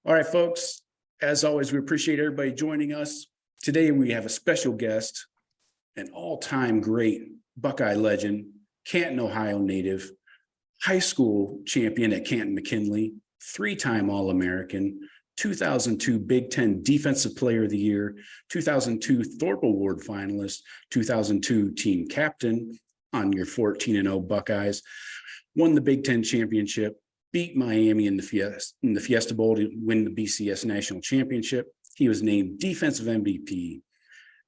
All right, folks, as always, we appreciate everybody joining us. Today, we have a special guest, an all-time great Buckeye legend, Canton, Ohio native, high school champion at Canton-McKinley, three-time All-American, 2002 Big Ten Defensive Player of the Year, 2002 Thorpe Award finalist, 2002 team captain on your 14-0 Buckeyes, won the Big Ten championship, beat Miami in the Fiesta Bowl to win the Bcs National Championship. He was named Defensive MVP,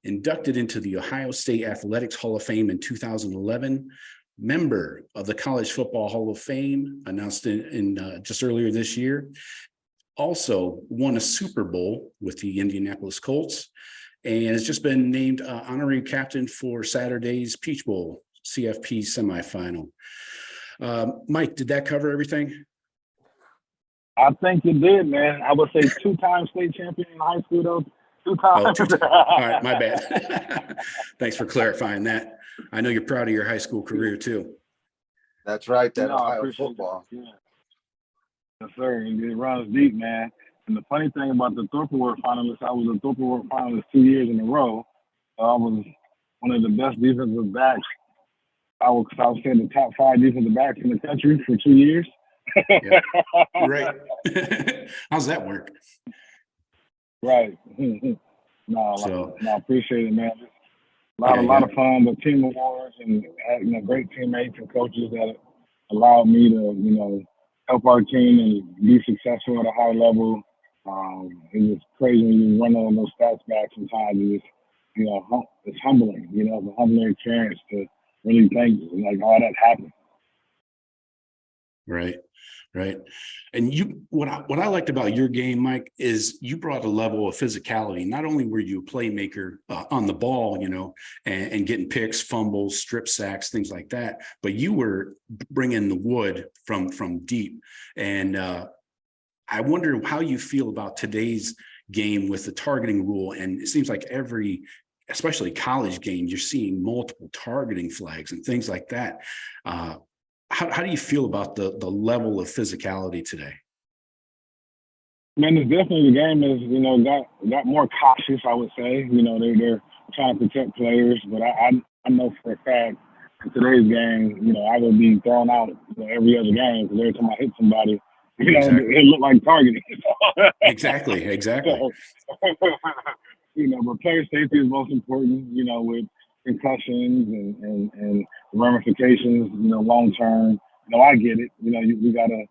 inducted into the Ohio State Athletics Hall of Fame in 2011, member of the College Football Hall of Fame, announced in just earlier this year. Also won a Super Bowl with the Indianapolis Colts, and has just been named honorary captain for Saturday's Peach Bowl CFP semifinal. Mike, did that cover everything? I think it did, man. I would say two-time state champion in high school, though. Two times. All right, my bad. Thanks for clarifying that. I know you're proud of your high school career, too. That's right, that Ohio football. Yeah. Yes, sir. It runs deep, man. And the funny thing about the Thorpe Award finalist, I was a Thorpe Award finalist 2 years in a row. So I was one of the best defensive backs. I would say the top 5 defensive backs in the country for 2 years. Yeah. Right. How's that work? Right. I appreciate it, man. A lot of fun, but team awards and great teammates and coaches that allowed me to, help our team and be successful at a high level. It was crazy when you run on those stats back sometimes. It's humbling, it's a humbling experience to really think all that happened. Right. And what I liked about your game, Mike, is you brought a level of physicality. Not only were you a playmaker on the ball, and getting picks, fumbles, strip sacks, things like that, but you were bringing the wood from deep. And I wonder how you feel about today's game with the targeting rule. And it seems like especially college games, you're seeing multiple targeting flags and things like that. How do you feel about the level of physicality today? Man, it's definitely the game is, got more cautious, I would say. They're trying to protect players, but I know for a fact in today's game, I would be thrown out every other game because every time I hit somebody, Exactly. it looked like targeting. Exactly. But player safety is most important, with concussions and ramifications, long term. I get it. We gotta,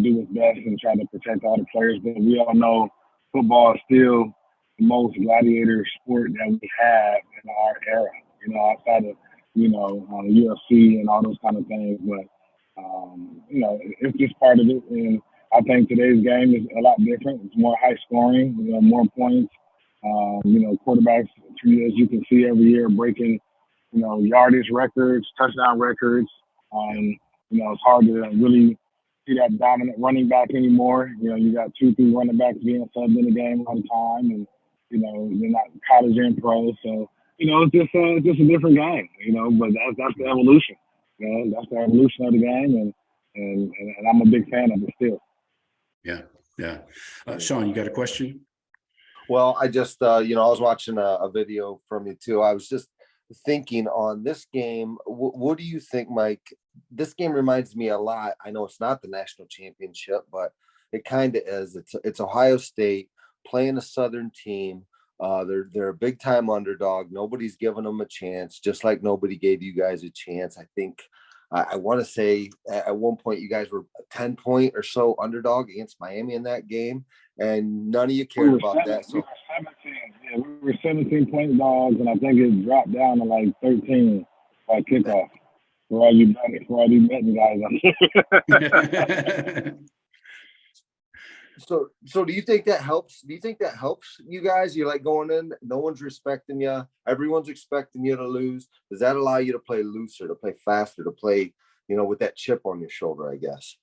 do what's best and try to protect all the players. But we all know football is still the most gladiator sport that we have in our era. Outside of UFC and all those kind of things. But it's just part of it. And I think today's game is a lot different. It's more high scoring. More points. Quarterbacks, as you can see every year, breaking, yardage records, touchdown records. It's hard to really see that dominant running back anymore. You got 2-3 running backs being subbed in the game all the time, and they're not college and pro. So it's just a different game. But that's the evolution. That's the evolution of the game, and I'm a big fan of it still. Yeah. Sean, you got a question? Well, I just, I was watching a video from you too. I was just thinking on this game. What do you think, Mike? This game reminds me a lot. I know it's not the national championship, but it kind of is. It's Ohio State playing a Southern team. They're a big time underdog. Nobody's giving them a chance, just like nobody gave you guys a chance. I think I want to say at one point you guys were a 10-point or so underdog against Miami in that game, and none of you cared about that. So we were 17-point dogs, and I think it dropped down to like 13 by kickoff. For all you betting guys. So do you think that helps? Do you think that helps you guys? You're like going in, no one's respecting you. Everyone's expecting you to lose. Does that allow you to play looser, to play faster, to play, with that chip on your shoulder, I guess?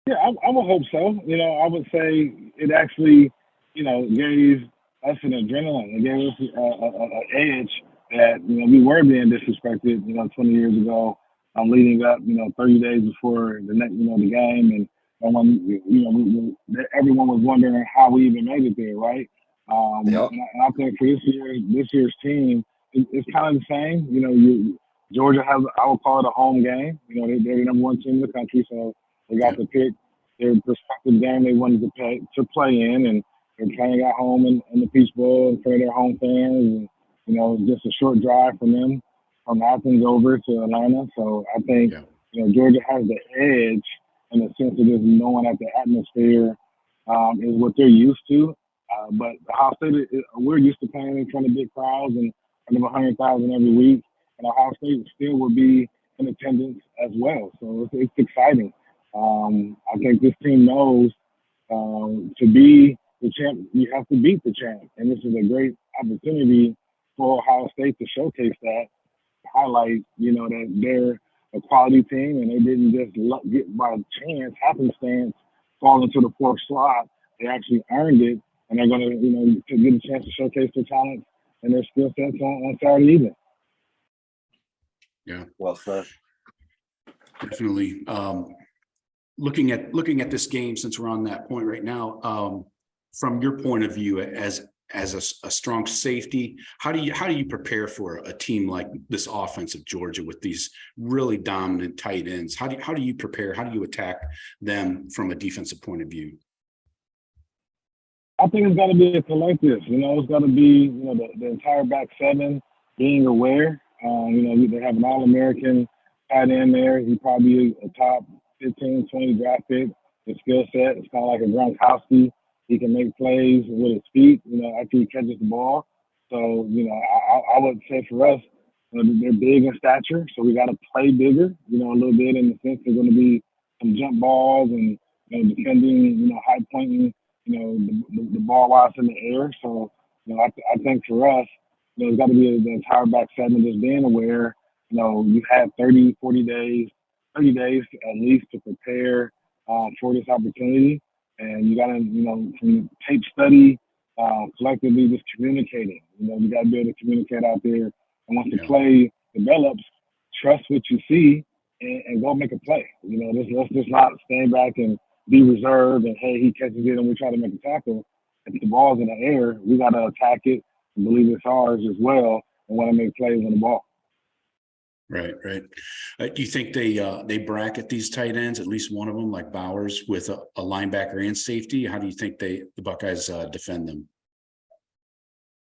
Yeah, I would hope so. I would say it actually, gave us an adrenaline. It gave us an edge that, we were being disrespected, 20 years ago, leading up, 30 days before the next, the game. And when, everyone was wondering how we even made it there, right? Yep. And I think for this year's team, it's kind of the same. You know, Georgia has, I would call it a home game. You know, they're the number one team in the country, so they got to pick their prospective game they wanted to play in, and they're playing at home in the Peach Bowl in front of their home fans. And, you know, just a short drive from them, from Athens over to Atlanta. So I think, you know, Georgia has the edge in the sense of just knowing that the atmosphere is what they're used to. But Ohio State, we're used to playing in front of big crowds and in front of 100,000 every week. And Ohio State still will be in attendance as well. So it's exciting. I think this team knows to be the champ, you have to beat the champ. And this is a great opportunity for Ohio State to showcase that, highlight, you know, that they're a quality team and they didn't just get by chance, happenstance, fall into the fourth slot. They actually earned it, and they're going to, you know, to get a chance to showcase their talent and their skill sets on Saturday evening. Yeah. Well said. Definitely. Looking at this game, since we're on that point right now, from your point of view as a strong safety, how do you prepare for a team like this offense of Georgia with these really dominant tight ends? How do you prepare? How do you attack them from a defensive point of view? I think it's got to be a collective. You know, it's got to be, you know, the entire back seven being aware. You know, they have an All-American tight end there. He probably a top 15, 20 draft pick. The skill set is kind of like a Gronkowski. He can make plays with his feet, you know, after he catches the ball. So, you know, I would say for us, you know, they're big in stature, so we got to play bigger, you know, a little bit in the sense there's going to be some jump balls and, you know, defending, you know, high pointing, you know, the ball while it's in the air. So, you know, I think for us, you know, it's got to be the entire back seven just being aware. You know, you have 30 days at least to prepare for this opportunity. And you got to, you know, from tape study, collectively just communicating. You know, you got to be able to communicate out there. And once the play develops, trust what you see and go make a play. You know, let's just not stand back and be reserved and, hey, he catches it and we try to make a tackle. If the ball's in the air, we got to attack it and believe it's ours as well and want to make plays on the ball. Right. Do you think they bracket these tight ends, at least one of them, like Bowers, with a linebacker and safety? How do you think the Buckeyes defend them?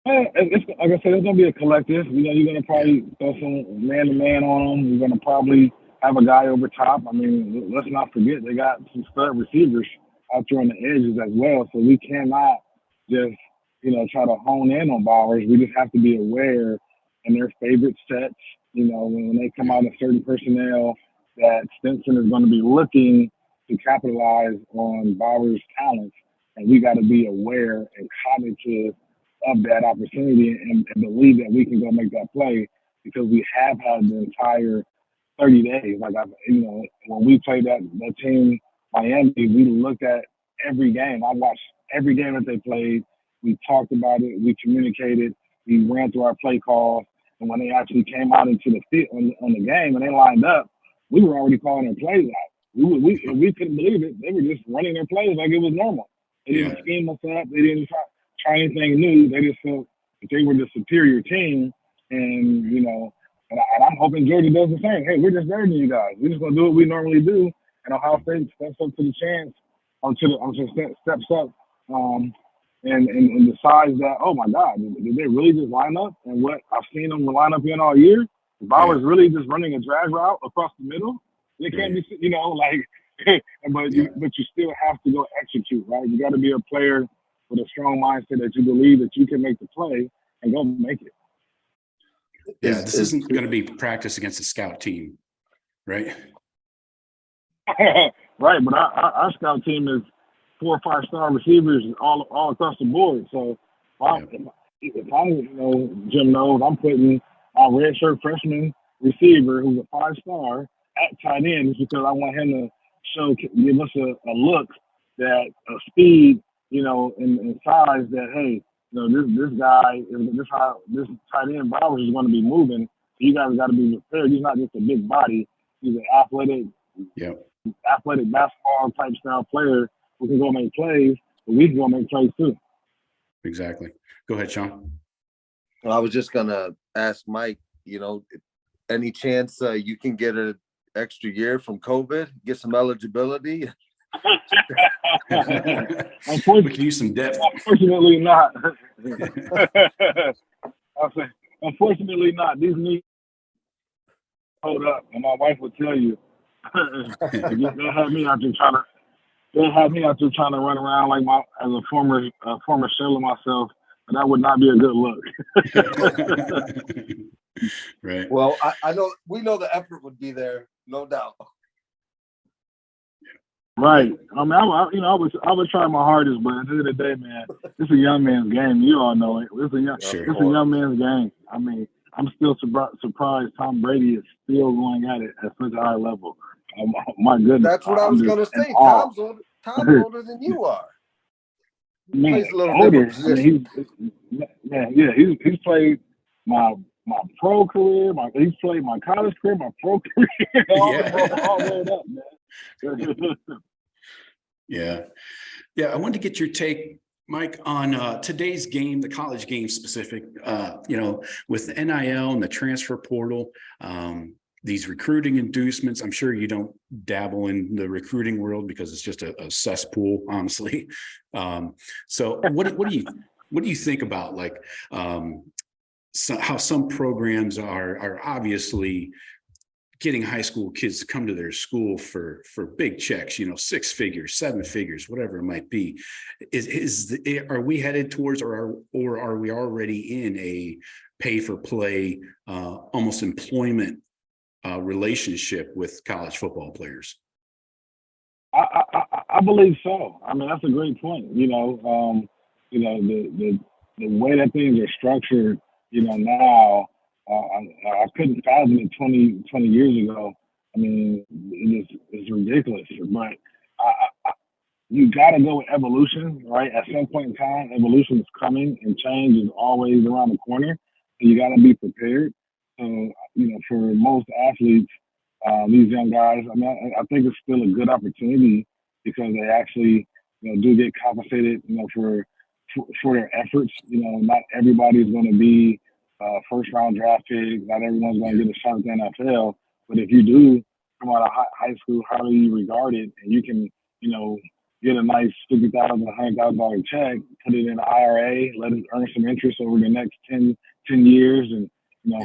It's, like I said, it's going to be a collective. You know, you're going to probably throw some man-to-man on them. You're going to probably have a guy over top. I mean, let's not forget they got some stud receivers out there on the edges as well. So we cannot just, you know, try to hone in on Bowers. We just have to be aware in their favorite sets. You know, when they come out in certain personnel, that Stinson is going to be looking to capitalize on Bowers' talents, and we got to be aware and cognitive of that opportunity and believe that we can go make that play because we have had the entire 30 days. Like, you know, when we played that team, Miami, we looked at every game. I watched every game that they played. We talked about it. We communicated. We ran through our play calls. And when they actually came out into the field on the game and they lined up, we were already calling their plays out. We couldn't believe it. They were just running their plays like it was normal. They didn't scheme us up. They didn't try anything new. They just felt that they were the superior team. And, you know, and I'm hoping Georgia does the same. Hey, we're just better than you guys. We're just going to do what we normally do. And Ohio State steps up to the chance, steps up and decides that, oh, my God, did they really just line up? And what I've seen them line up in all year, if I was really just running a drag route across the middle, they can't be, you know, like, but you still have to go execute, right? You got to be a player with a strong mindset that you believe that you can make the play and go make it. Yeah, this isn't going to be practice against a scout team, right? Right, but our scout team is 4 or 5 star receivers all across the board. So if I'm, you know, Jim knows, I'm putting our redshirt freshman receiver who's a 5-star at tight end just because I want him to give us a look that a speed, you know, and size that, hey, you know, this guy, this tight end Bowers is going to be moving. So you guys got to be prepared. He's not just a big body. He's an athletic basketball type style player who can go make plays, but we can go make plays too. Exactly. Go ahead, Sean. Well, I was just gonna ask Mike, any chance you can get an extra year from COVID, get some eligibility? We can use some depth. Unfortunately not. I'll say, unfortunately not. These knees hold up, and my wife would tell you. They'll have me out there trying to run around like as a former shell of myself, and that would not be a good look. Right. Well, I know we know the effort would be there, no doubt. Right. I mean, I would try my hardest, but at the end of the day, man, it's a young man's game. You all know it. It's a young man's game. I mean, I'm still surprised Tom Brady is still going at it at such a high level. My goodness. That's what I was going to say. Tom's older than you are. Man, He's a little older. different. He's played my pro career. He's played my college career, my pro career, all rolled up, man. Yeah. I wanted to get your take, Mike, on today's game, the college game specific, with the NIL and the transfer portal, these recruiting inducements. I'm sure you don't dabble in the recruiting world because it's just a cesspool, honestly. So what do you think about how some programs are obviously getting high school kids to come to their school for big checks, 6 figures, 7 figures, whatever it might be. Are we headed towards, or are we already in a pay for play, almost employment relationship with college football players? I believe so. I mean, that's a great point. The way that things are structured, now. I couldn't fathom it 20 years ago. I mean, it's ridiculous. But you got to go with evolution, right? At some point in time, evolution is coming, and change is always around the corner. So you got to be prepared. So, for most athletes, these young guys, I mean, I think it's still a good opportunity because they actually, do get compensated, for their efforts. Not everybody's going to be first round draft pick. Not everyone's going to get a shot at the NFL. But if you do come out of high school highly regarded, and you can, get a nice $50,000, $100,000 check, put it in an IRA, let it earn some interest over the next 10 years, and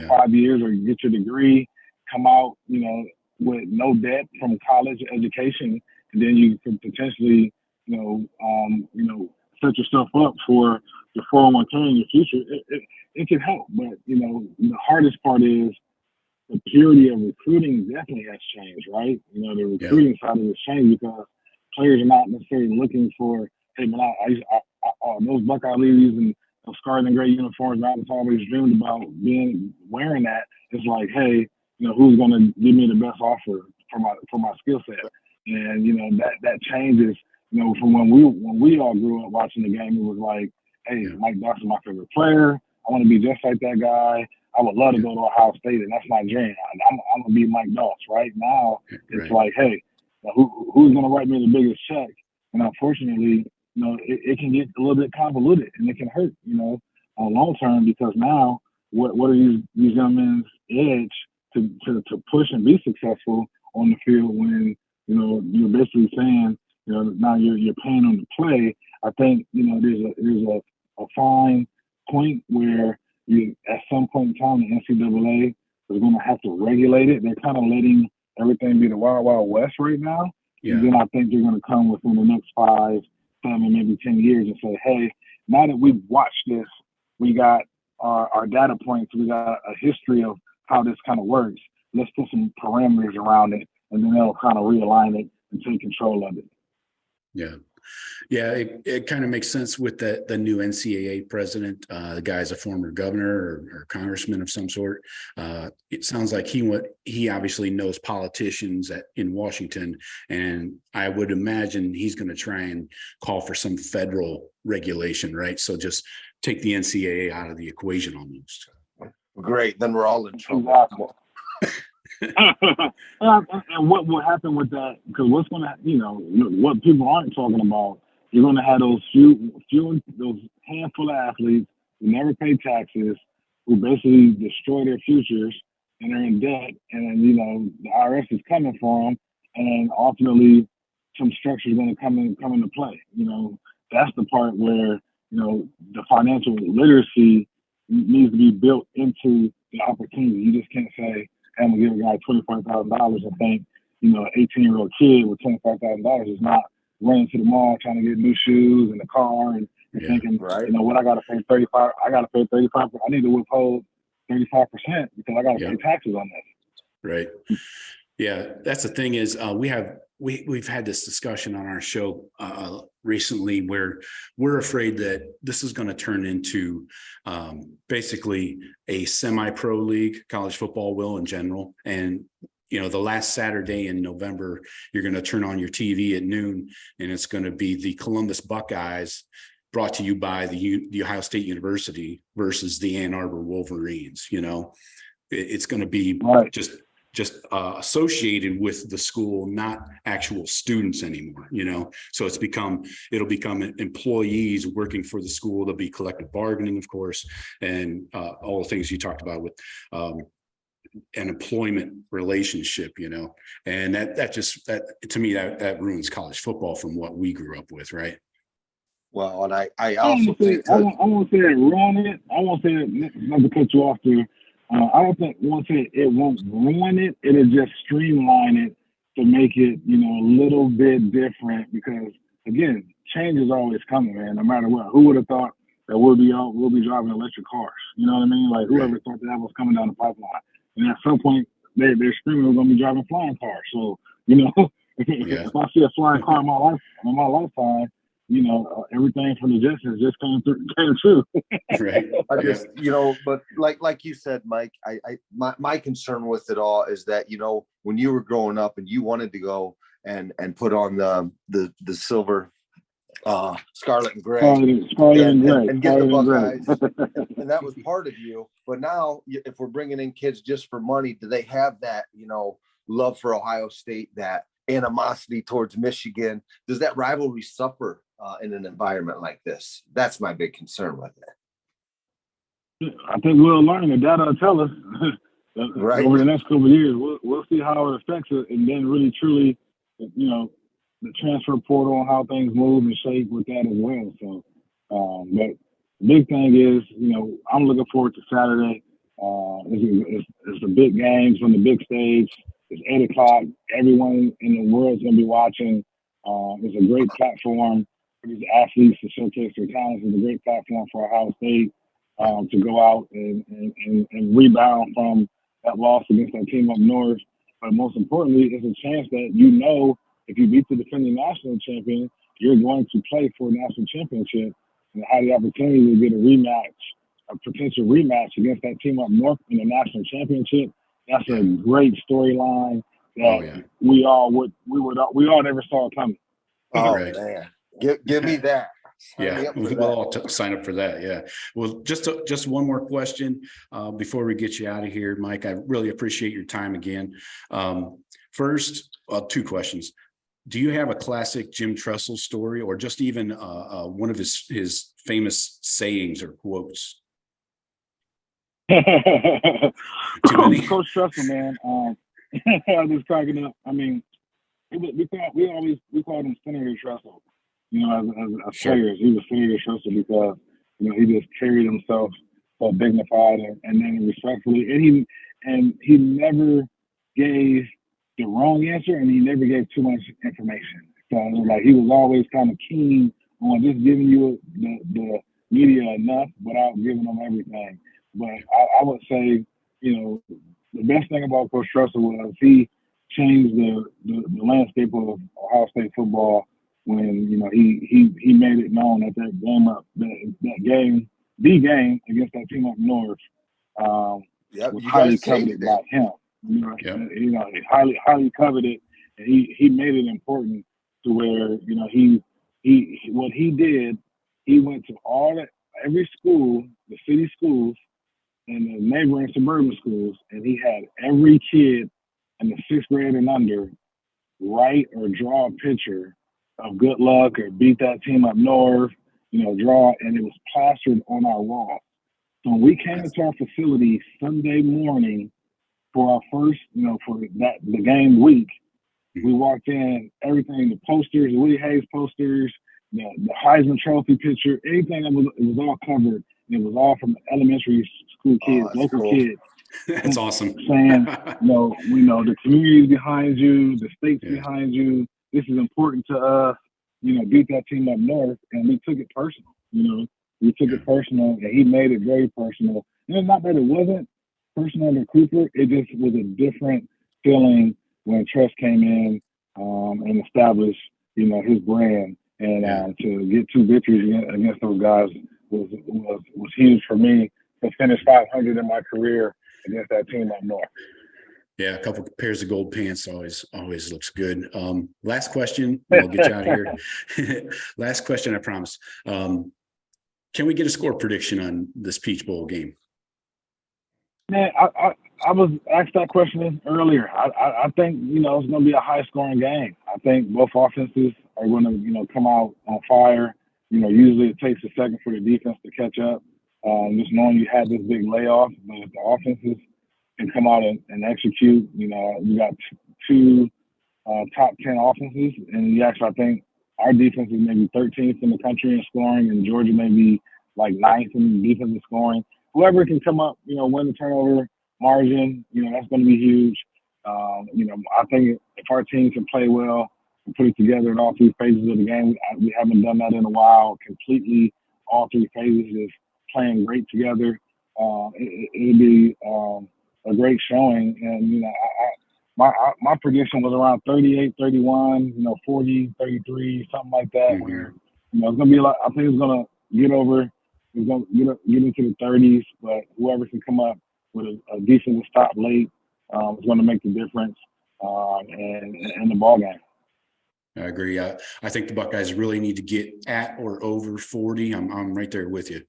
5 years, or get your degree, come out, with no debt from college education, and then you can potentially, set yourself up for your 401k in your future. It can help, but the hardest part is the purity of recruiting definitely has changed, right? The recruiting side of it has changed because players are not necessarily looking for, hey man, those Buckeye ladies and those scarlet and gray uniforms, I've always dreamed about wearing that. It's like, hey, who's going to give me the best offer for my skill set? And that changes. From when we all grew up watching the game, it was like, hey, Mike Dawson's my favorite player. I want to be just like that guy. I would love to go to Ohio State, and that's my dream. I'm going to be Mike Dawson. Right now, it's like, hey, who's going to write me the biggest check? And unfortunately, it can get a little bit convoluted, and it can hurt, on long term, because now what are these young men's edge to push and be successful on the field when you're basically saying now you're paying them to play. I think there's a fine point where you at some point in time the NCAA is going to have to regulate it. They're kind of letting everything be the wild, wild west right now. Yeah. And then I think they're going to come within the next 5, 7, maybe 10 years and say, hey, now that we've watched this, we got our data points, we got a history of how this kind of works. Let's put some parameters around it, and then they'll kind of realign it and take control of it. Yeah, it kind of makes sense with the new NCAA president. The guy's a former governor or congressman of some sort. It sounds like he obviously knows politicians in Washington, and I would imagine he's going to try and call for some federal regulation, right? So just take the NCAA out of the equation almost. Great, then we're all in trouble. And what will happen with that? Because what's going to, what people aren't talking about, you're going to have those those handful of athletes who never pay taxes, who basically destroy their futures and are in debt, and the IRS is coming for them, and ultimately some structure is going to come into play. That's the part where the financial literacy needs to be built into the opportunity. You just can't say, hey, I'm gonna give a guy $25,000 and think, an 18-year-old kid with $25,000 is not running to the mall trying to get new shoes and a car and thinking, right. What I gotta pay 35. I gotta pay 35. I need to withhold 35% because I gotta pay taxes on that. Right. Yeah, that's the thing is we've had this discussion on our show recently where we're afraid that this is going to turn into basically a semi-pro league. College football will in general, and the last Saturday in November, you're going to turn on your TV at noon, and it's going to be the Columbus Buckeyes, brought to you by the Ohio State University, versus the Ann Arbor Wolverines. It's going to be just associated with the school, not actual students anymore, so it'll become employees working for the school. There'll be collective bargaining, of course, and all the things you talked about with an employment relationship, and that to me, that ruins college football from what we grew up with. Right. Well, and I also think I won't say it ruin it. I won't say it, not to cut you off there. I don't think once it won't ruin it, it'll just streamline it to make it, a little bit different, because again, change is always coming, man, no matter what. Who would have thought that we'll be driving electric cars? You know what I mean? Like, whoever thought that was coming down the pipeline. And at some point they're screaming we're gonna be driving flying cars. So, if I see a flying car in my lifetime, everything from the Jetsons just came true. Right. I just, but like you said, Mike, my concern with it all is that, when you were growing up and you wanted to go and put on the silver, scarlet and gray, and get the Buckeyes, and that was part of you. But now, if we're bringing in kids just for money, do they have that, love for Ohio State, that animosity towards Michigan? Does that rivalry suffer in an environment like this? That's my big concern with it. I think we'll learn. The data will tell us right over the next couple of years. We'll see how it affects it, and then really truly, the transfer portal and how things move and shape with that as well. So, but the big thing is, I'm looking forward to Saturday. It's the big games on the big stage. It's 8 o'clock. Everyone in the world is going to be watching. It's a great platform for these athletes to showcase their talents. It's a great platform for Ohio State to go out and rebound from that loss against that team up north. But most importantly, it's a chance that, if you beat the defending national champion, you're going to play for a national championship and have the opportunity to get a potential rematch against that team up north in the national championship. That's a great storyline that we all never saw coming. Oh, man. Give me that. We'll all sign up for that. Yeah. Well, just one more question before we get you out of here, Mike. I really appreciate your time again. First, two questions. Do you have a classic Jim Tressel story, or just even one of his famous sayings or quotes? Too many. Coach Tressel, man. I was cracking up. I mean, we called him Senator Tressel. As players, he was Senator Tressel because he just carried himself so dignified and then respectfully, and he never gave the wrong answer, and he never gave too much information. So he was always kind of keen on just giving you the media enough without giving them everything. But I would say, the best thing about Coach Tressel was he changed the landscape of Ohio State football when he made it known that the game against that team up north was highly coveted by him. Highly coveted, and he made it important to where what he did, he went to every school, the city schools and the neighboring suburban schools, and he had every kid and the sixth grade and under write or draw a picture of good luck or beat that team up north, draw, and it was plastered on our wall. So when we came into our facility Sunday morning for our first, for the game week, we walked in, everything, the posters, the Willie Hayes posters, the Heisman Trophy picture, anything it was all covered. It was all from elementary school kids, local kids. That's awesome. Saying, we know the community's behind you, the state's behind you. This is important to us. Beat that team up north, and we took it personal. We took it personal, and he made it very personal. And not that it wasn't personal under Cooper, it just was a different feeling when Tress came in and established, his brand. And to get 2 victories against those guys was huge for me to finish 500 in my career against that team up north. Yeah, a couple of pairs of gold pants always looks good. Last question, we'll get you out of here. Last question, I promise. Can we get a score prediction on this Peach Bowl game? Man, I was asked that question earlier. I think, it's going to be a high-scoring game. I think both offenses are going to, come out on fire. Usually it takes a second for the defense to catch up. Just knowing you had this big layoff, but if the offenses can come out and execute, you got 2 top 10 offenses, and I think our defense is maybe 13th in the country in scoring, and Georgia may be like 9th in defensive scoring. Whoever can come up, win the turnover margin, that's going to be huge. I think if our team can play well and put it together in all 3 phases of the game, we haven't done that in a while. Completely, all 3 phases is playing great together. It'll be a great showing, and my prediction was around 38-31, 40-33, something like that. Mm-hmm. Where it's going to be I think it's going to get over. It's going to get into the 30s, but whoever can come up with a decent stop late is going to make the difference in the ball game. I agree. I think the Buckeyes really need to get at or over 40. I'm right there with you.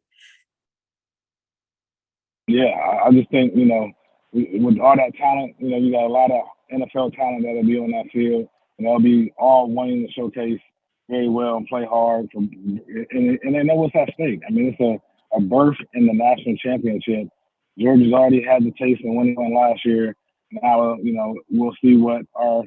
Yeah, I just think, with all that talent, you got a lot of NFL talent that'll be on that field, and they'll be all wanting to showcase very well and play hard. And they know what's at stake. I mean, it's a berth in the national championship. Georgia's already had the taste of winning one last year. Now, we'll see what our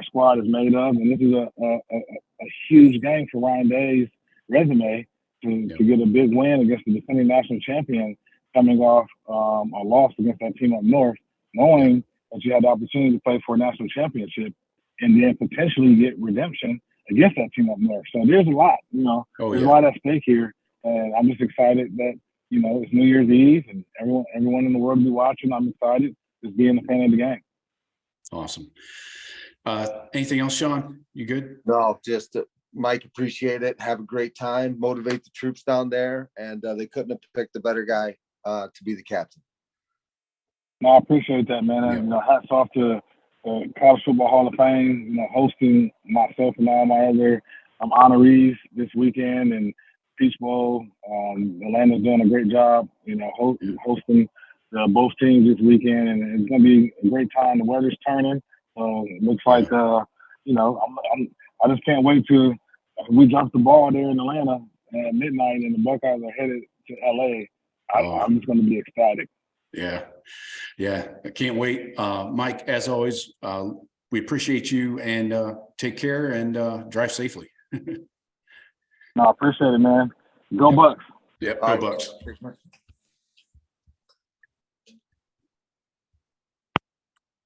squad is made of. And this is a huge game for Ryan Day's resume to get a big win against the defending national champion, coming off a loss against that team up north, knowing that you had the opportunity to play for a national championship and then potentially get redemption against that team up north. So there's a lot, there's a lot at stake here. And I'm just excited that, it's New Year's Eve and everyone in the world will be watching. I'm excited just being a fan of the game. Awesome. Anything else, Sean? You good? No, just Mike, appreciate it. Have a great time. Motivate the troops down there. And they couldn't have picked a better guy to be the captain. No, I appreciate that, man. And, hats off to College Football Hall of Fame, hosting myself and all my other honorees this weekend, and Peach Bowl. Atlanta's doing a great job, hosting both teams this weekend, and it's going to be a great time. The weather's turning, so it looks like, I just can't wait to we drop the ball there in Atlanta at midnight, and the Buckeyes are headed to LA. I'm just going to be ecstatic. Yeah, I can't wait. Mike, as always, we appreciate you, and take care and drive safely. No, I appreciate it, man. Go Bucks. Yep, go Bucks.